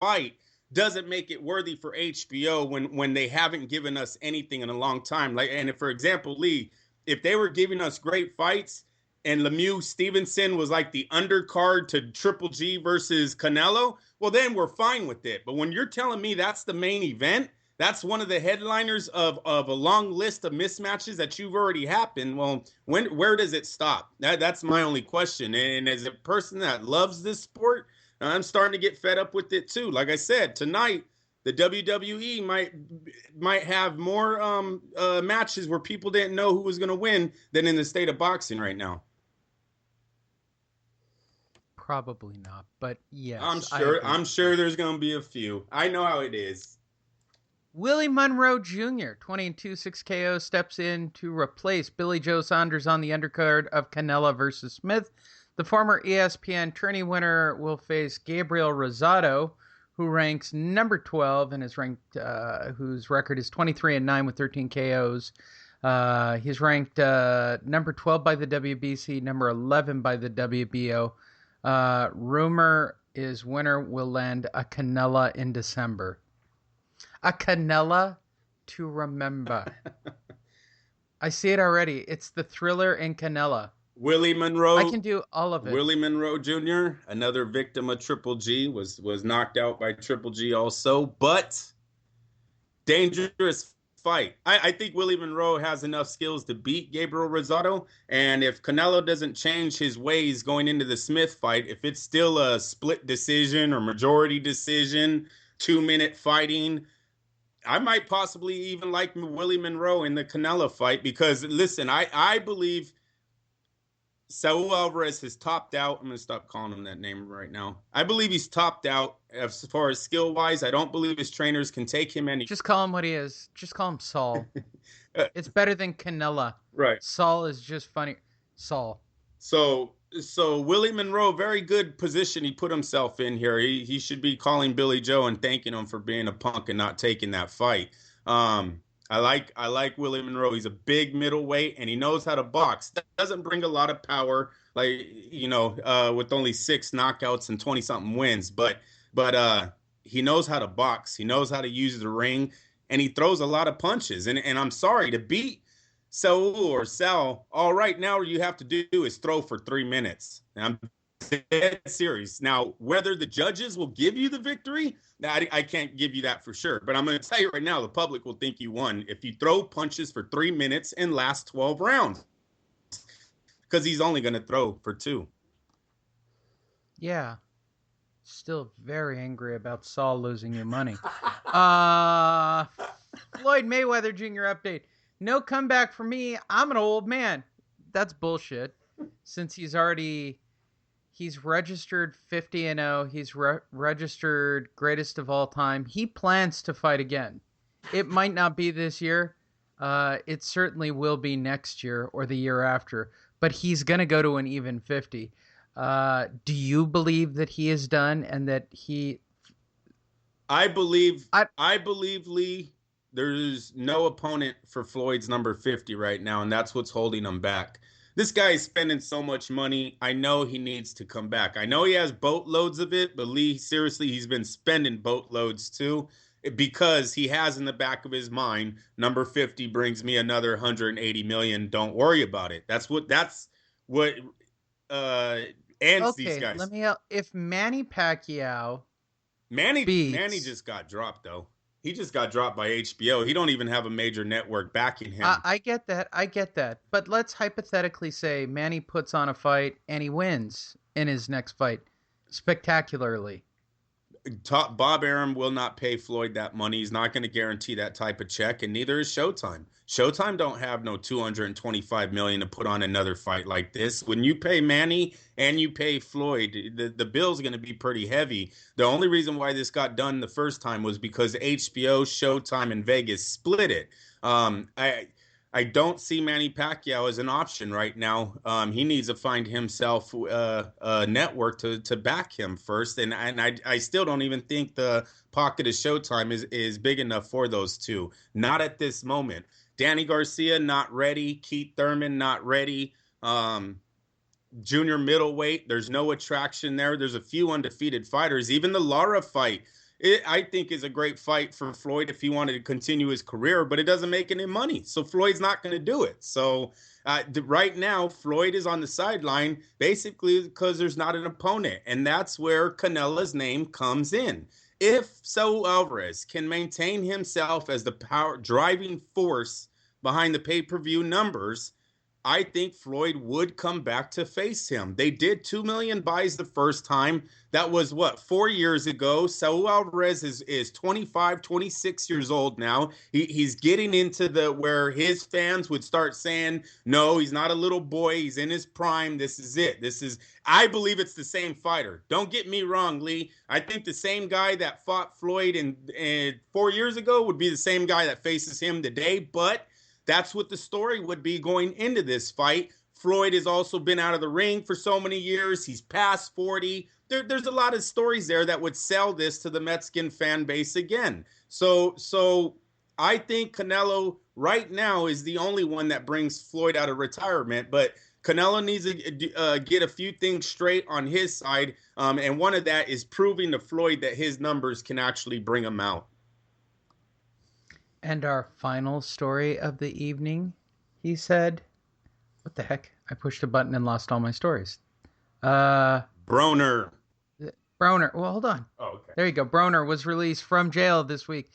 fight doesn't make it worthy for HBO when they haven't given us anything in a long time. Like, and if, for example, Lee, if they were giving us great fights and Lemieux Stevenson was like the undercard to Triple G versus Canelo, well, then we're fine with it. But when you're telling me that's the main event, that's one of the headliners of a long list of mismatches that you've already happened. Well, where does it stop? That's my only question. And as a person that loves this sport, I'm starting to get fed up with it too. Like I said, tonight the WWE might have more matches where people didn't know who was going to win than in the state of boxing right now. Probably not, but yes, I'm sure there's going to be a few. I know how it is. Willie Monroe Jr., 20-2, 6 KO, steps in to replace Billy Joe Saunders on the undercard of Canela versus Smith. The former ESPN tourney winner will face Gabriel Rosado, who ranks number 12 and is ranked, whose record is 23-9 with 13 KOs. He's ranked number 12 by the WBC, number 11 by the WBO. Rumor is winner will land a Canela in December. A Canela to remember. I see it already. It's the Thriller in Canela. Willie Monroe. I can do all of it. Willie Monroe Jr., another victim of Triple G, was knocked out by Triple G also, but dangerous fight. I think Willie Monroe has enough skills to beat Gabriel Rosado, and if Canelo doesn't change his ways going into the Smith fight, if it's still a split decision or majority decision, 2-minute fighting, I might possibly even like Willie Monroe in the Canelo fight because, listen, I believe Saul Alvarez has topped out. I'm going to stop calling him that name right now. I believe he's topped out as far as skill-wise. I don't believe his trainers can take him any. Just call him what he is. Just call him Saul. It's better than Canela. Right. Saul is just funny. Saul. So Willie Monroe, very good position he put himself in here. He should be calling Billy Joe and thanking him for being a punk and not taking that fight. I like Willie Monroe. He's a big middleweight and he knows how to box. That doesn't bring a lot of power, like with only 6 knockouts and 20-something wins. But he knows how to box. He knows how to use the ring, and he throws a lot of punches. And I'm sorry, to beat Sal, all right now you have to do is throw for 3 minutes. And I'm dead serious. Now, whether the judges will give you the victory, I can't give you that for sure. But I'm going to tell you right now, the public will think you won if you throw punches for 3 minutes and last 12 rounds. Because he's only going to throw for 2. Yeah. Still very angry about Saul losing you money. Floyd Mayweather Jr. update. No comeback for me. I'm an old man. That's bullshit. Since he's registered 50-0. He's registered greatest of all time. He plans to fight again. It might not be this year. It certainly will be next year or the year after. But he's going to go to an even 50. Do you believe that he is done and that he... I believe, Lee, there's no opponent for Floyd's number 50 right now, and that's what's holding him back. This guy is spending so much money. I know he needs to come back. I know he has boatloads of it, but Lee, seriously, he's been spending boatloads too because he has in the back of his mind, number 50 brings me another 180 million. Don't worry about it. That's what ends these guys. Let me help. If Manny Pacquiao Manny just got dropped, though. He just got dropped by HBO. He don't even have a major network backing him. I get that. But let's hypothetically say Manny puts on a fight and he wins in his next fight spectacularly. Bob Arum will not pay Floyd that money. He's not going to guarantee that type of check, and neither is Showtime. Showtime don't have no $225 million to put on another fight like this. When you pay Manny and you pay Floyd, the bill's going to be pretty heavy. The only reason why this got done the first time was because HBO, Showtime, and Vegas split it. I don't see Manny Pacquiao as an option right now. He needs to find himself a network to back him first. And I still don't even think the pocket of Showtime is big enough for those two. Not at this moment. Danny Garcia, not ready. Keith Thurman, not ready. Junior middleweight, there's no attraction there. There's a few undefeated fighters. Even the Lara fight, I think is a great fight for Floyd if he wanted to continue his career, but it doesn't make any money. So Floyd's not going to do it. So right now, Floyd is on the sideline basically because there's not an opponent. And that's where Canela's name comes in. If Saul Alvarez can maintain himself as the power driving force behind the pay-per-view numbers, I think Floyd would come back to face him. They did 2 million buys the first time. That was what, 4 years ago. Saul Alvarez is 25, 26 years old now. He's getting into the where his fans would start saying, no, he's not a little boy. He's in his prime. This is it. I believe it's the same fighter. Don't get me wrong, Lee. I think the same guy that fought Floyd in 4 years ago would be the same guy that faces him today, but that's what the story would be going into this fight. Floyd has also been out of the ring for so many years. He's past 40. There's a lot of stories there that would sell this to the Mexican fan base again. So I think Canelo right now is the only one that brings Floyd out of retirement. But Canelo needs to get a few things straight on his side. And one of that is proving to Floyd that his numbers can actually bring him out. And our final story of the evening, he said, what the heck? I pushed a button and lost all my stories. Broner. Well, hold on. Oh, okay. There you go. Broner was released from jail this week.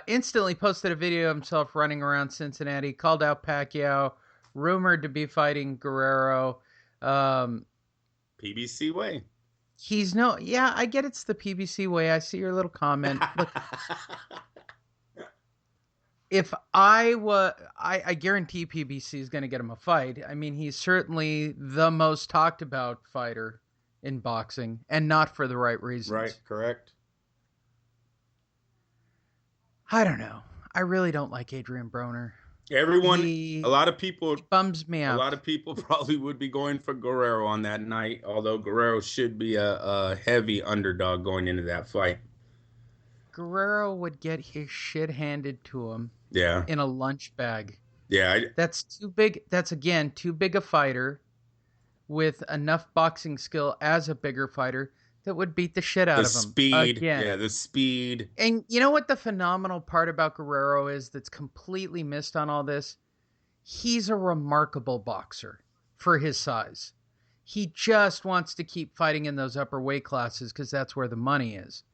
Instantly posted a video of himself running around Cincinnati, called out Pacquiao, rumored to be fighting Guerrero. PBC way. Yeah, I get it's the PBC way. I see your little comment. Look, if I guarantee PBC is going to get him a fight. I mean, he's certainly the most talked about fighter in boxing, and not for the right reasons. Right, correct. I don't know. I really don't like Adrian Broner. A lot of people bums me out. A lot of people probably would be going for Guerrero on that night, although Guerrero should be a heavy underdog going into that fight. Guerrero would get his shit handed to him. Yeah. In a lunch bag. Yeah. That's too big. That's, again, too big a fighter with enough boxing skill as a bigger fighter that would beat the shit out of him. The speed. Again. Yeah, the speed. And you know what the phenomenal part about Guerrero is that's completely missed on all this? He's a remarkable boxer for his size. He just wants to keep fighting in those upper weight classes because that's where the money is.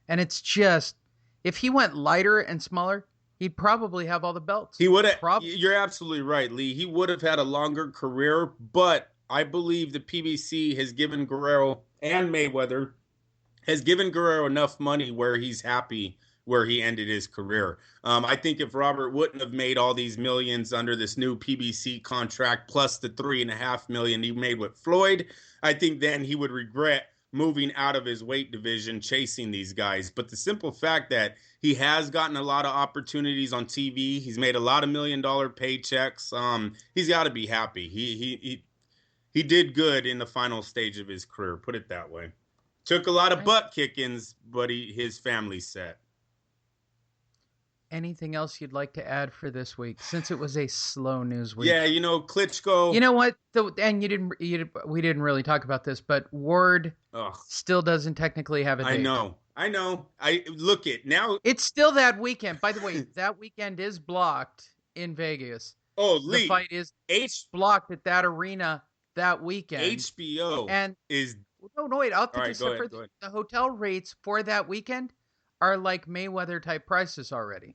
And it's just, if he went lighter and smaller, he'd probably have all the belts. He would have. You're absolutely right, Lee. He would have had a longer career, but I believe the PBC has given Guerrero and Mayweather has given Guerrero enough money where he's happy where he ended his career. I think if Robert wouldn't have made all these millions under this new PBC contract, plus the $3.5 million he made with Floyd, I think then he would regret moving out of his weight division, chasing these guys. But the simple fact that he has gotten a lot of opportunities on TV, he's made a lot of $1 million paychecks. He's got to be happy. He did good in the final stage of his career, put it that way. Took a lot of butt kickings, but his family's set. Anything else you'd like to add for this week, since it was a slow news week? Yeah, Klitschko. You know what? And we didn't really talk about this, but Ward still doesn't technically have a date. I know. I look it now. It's still that weekend. By the way, that weekend is blocked in Vegas. Oh, Lee. The fight is blocked at that arena that weekend. HBO and is. No, wait. I'll take a right, the hotel rates for that weekend are like Mayweather type prices already.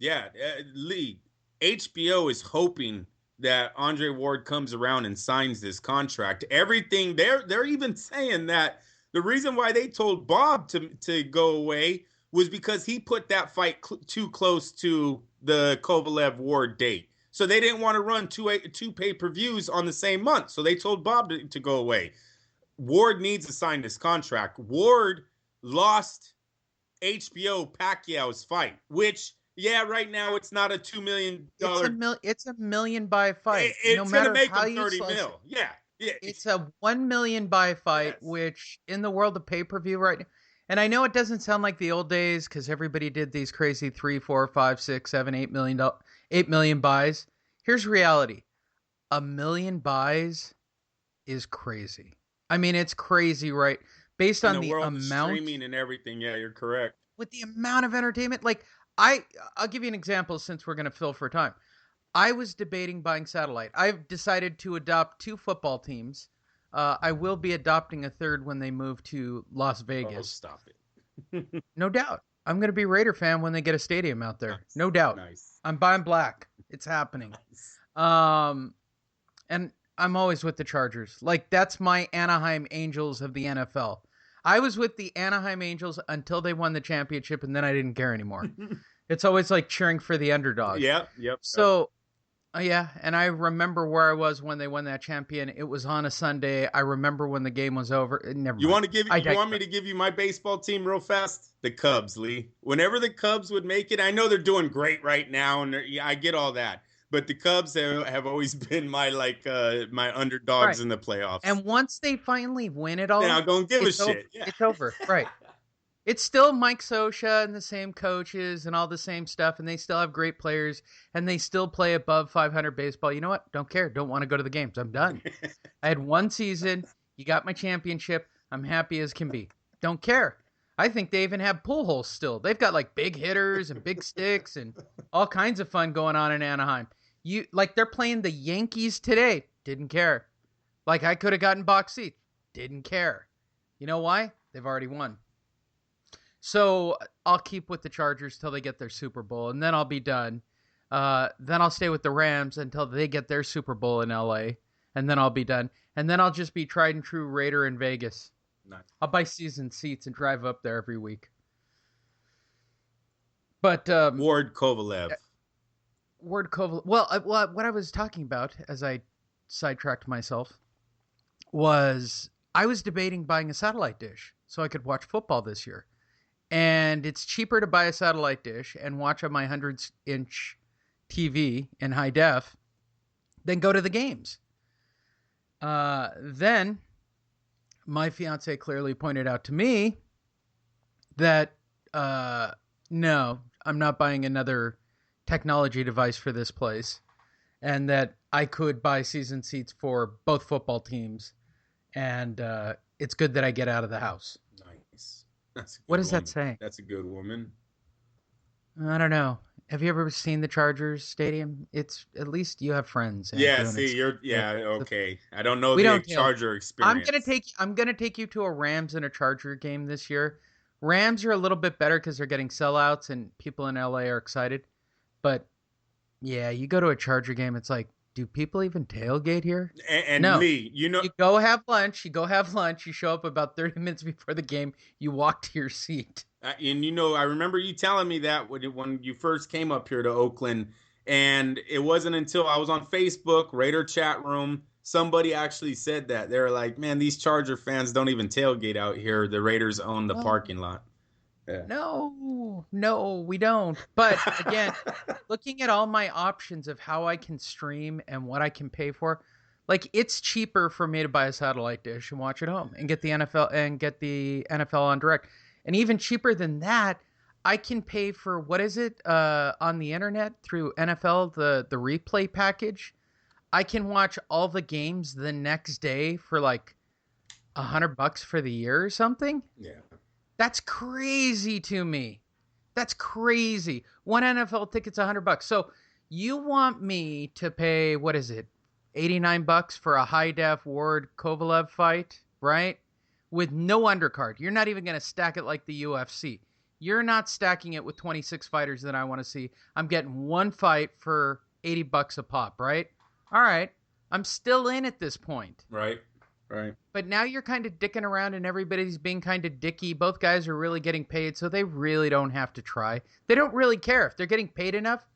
Yeah, Lee, HBO is hoping that Andre Ward comes around and signs this contract. Everything they're even saying that the reason why they told Bob to go away was because he put that fight too close to the Kovalev Ward date. So they didn't want to run two pay-per-views on the same month. So they told Bob to go away. Ward needs to sign this contract. Ward lost HBO Pacquiao's fight, which, yeah, right now it's not a $2 million. It's a $1 million buy fight. It's going to make him 30 mil. Yeah. It's a $1 million buy fight, yes. Which in the world of pay-per-view right now, and I know it doesn't sound like the old days because everybody did these crazy 3, 4, 5, 6, 7, $8 million buys. Here's reality. $1 million buys is crazy. I mean, it's crazy, right? based In on the the world of amount, streaming and everything, yeah, you're correct. with the amount of entertainment. Like I'll give you an example since we're going to fill for time. I was debating buying satellite. I've decided to adopt 2 football teams. I will be adopting a third when they move to Las Oh, Vegas. stop it. No doubt. I'm going to be Raider fan when they get a stadium out there. Nice. No doubt. Nice. I'm buying black. It's happening. Nice. And I'm always with the Chargers. Like, that's my Anaheim Angels of the NFL. I was with the Anaheim Angels until they won the championship, and then I didn't care anymore. It's always like cheering for the underdog. Yep. So, yeah, and I remember where I was when they won that champion. It was on a Sunday. I remember when the game was over. Never mind. You want me to give you my baseball team real fast? The Cubs, Lee. Whenever the Cubs would make it, I know they're doing great right now, and I get all that. But the Cubs have always been my my underdogs Right. in the playoffs. And once they finally win it all, Now don't give a over. shit. Yeah. It's over. Right. It's still Mike Scioscia and the same coaches and all the same stuff, and they still have great players, and they still play above 500 baseball. You know what? Don't care. Don't want to go to the games. I'm done. I had one season. You got my championship. I'm happy as can be. Don't care. I think they even have pool holes still. They've got like big hitters and big sticks and all kinds of fun going on in Anaheim. They're playing the Yankees today. Didn't care. Like, I could have gotten box seats. Didn't care. You know why? They've already won. So I'll keep with the Chargers till they get their Super Bowl, and then I'll be done. Then I'll stay with the Rams until they get their Super Bowl in LA, and then I'll be done. And then I'll just be tried and true Raider in Vegas. Nice. I'll buy season seats and drive up there every week. But Ward Kovalev. Well, what I was talking about, as I sidetracked myself, was I was debating buying a satellite dish so I could watch football this year. And it's cheaper to buy a satellite dish and watch on my 100-inch TV in high def than go to the games. Then my fiance clearly pointed out to me that, no, I'm not buying another technology device for this place, and that I could buy season seats for both football teams, and it's good that I get out of the house. Nice. What does that say? That's a good woman. I don't know. Have you ever seen the Chargers stadium? It's, at least you have friends. Yeah, see, okay. I don't know the Charger experience. I'm gonna take you to a Rams and a Charger game this year. Rams are a little bit better because they're getting sellouts and people in LA are excited. But yeah, you go to a Charger game, it's like, do people even tailgate here? And no. Lee, you go have lunch. You show up about 30 minutes before the game. You walk to your seat. And I remember you telling me that when you first came up here to Oakland, and it wasn't until I was on Facebook, Raider chat room, somebody actually said that. They were like, man, these Charger fans don't even tailgate out here. The Raiders own the parking lot. Yeah. No, we don't. But again, looking at all my options of how I can stream and what I can pay for, like, it's cheaper for me to buy a satellite dish and watch at home and get the NFL on direct. And even cheaper than that, I can pay for, what is it, on the internet through NFL, the replay package. I can watch all the games the next day for like $100 for the year or something. Yeah. That's crazy to me. That's crazy. One NFL ticket's $100. So you want me to pay, what is it, $89 for a high def Ward Kovalev fight, right? With no undercard. You're not even going to stack it like the UFC. You're not stacking it with 26 fighters that I want to see. I'm getting one fight for $80 a pop, right? All right. I'm still in at this point. Right. But now you're kind of dicking around and everybody's being kind of dicky. Both guys are really getting paid, so they really don't have to try. They don't really care if they're getting paid enough.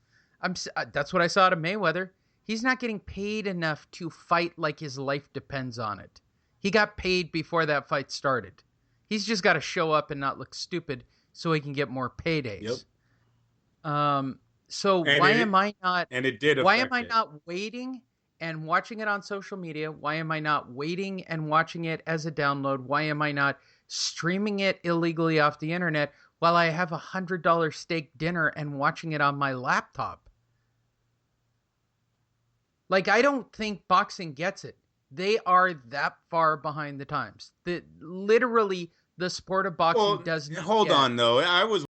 That's what I saw to Mayweather. He's not getting paid enough to fight like his life depends on it. He got paid before that fight started. He's just got to show up and not look stupid so he can get more paydays. Yep. So why am I not waiting and watching it on social media? Why am I not waiting and watching it as a download? Why am I not streaming it illegally off the internet while I have $100 steak dinner and watching it on my laptop? Like, I don't think boxing gets it. They are that far behind the times. Literally, the sport of boxing Well, doesn't hold get. on though. I was